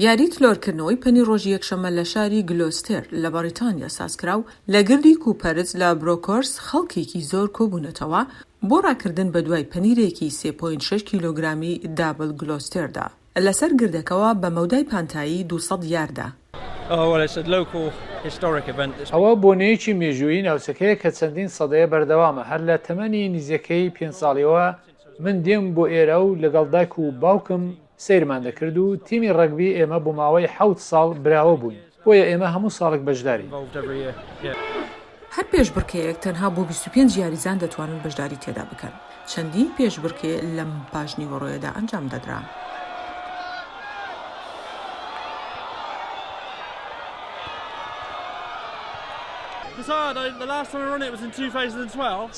یاری تلۆرکردنەوەی پەنی ڕۆژی یەکشەممە لە شاری گلۆستێر لە بەریتانیا سازکرا و لە گردی کوپەرز لە برۆکۆرس خەڵکێکی زۆر کۆبوونەتەوە بۆ ڕاکردن بە دوای پەنیرێکی 3.6 کیلۆگرامی دابل گلۆستێردا. لەسەر گردەکەەوە بە مەودای پانتایی 200 یاردا. ئەوە بۆنەیەکی مێژووی ناوچەکەیە کە چەندین سەدەیە بەردەوامە. هەر لە تەمەنی نزیەکەی 5 ساڵیەوە من دێم بۆ ئێرە و لەگەڵ دایک و باوکم سیرمان دەکرد و تیمی ڕەگبی ئێمە بۆ ماوەی 7 ساڵ براوە بووین، بۆیە ئێمە هەموو ساڵێک بەشداری. هەر پێشبڕکێیەک تەنها بۆ 25 یاریزان دەتوانن بەشداری تێدا بکەن. چەندین پێشبڕکێ لەم پاژنی وەڕۆیەدا ئەنجام دەدرا.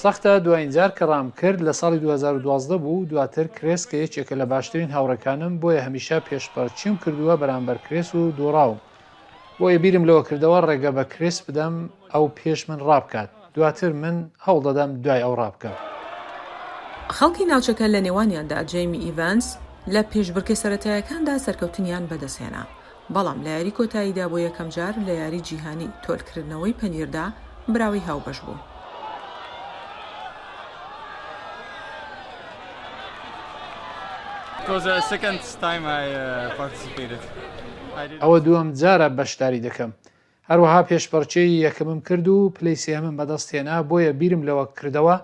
سەختە دوایین جار کە ڕام کرد لە ساڵی 2012 بوو. دواتر کرێس کە یەکێکە لە باشترین هاوڕەکانم، بۆیە هەمیشە پێشپەرچیم کردووە بەرامبەر کرێس و دۆڕاوم. بۆیە بیرم لەوە کردەوە ڕێگە بە کرێس بدەم ئەو پێش من ڕابکات. دواتر من هەوڵ دەدەم دوای ئەو ڕابکەم. خەڵکی ناوچەکە لە نێوانیاندا جەیمی ئیڤانس لە پێشبڕکێ سەرەتاییەکاندا سەرکەوتنیان بەدەستهێنا، بەڵام لە یاری کۆتاییدا بۆ یەکەم جار لە یاری جیهانی تۆلکردنەوەی پەنیردا براوی هاوبەش بوو. ئەوە دووەم جارە بەشداری دەکەم. هەروەها پێشپەرچەی یەکەمم کرد و پلەی سێهەمم بەدەستهێنا، بۆیە بیرم لەوە کردەوە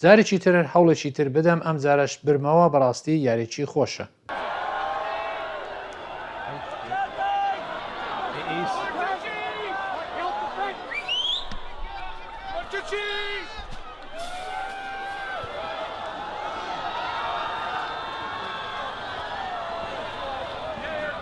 جارێکی تر هەوڵێکی تر بدەم. ئەم جارەش برمەوە بەڕاستی یاریی خۆشە.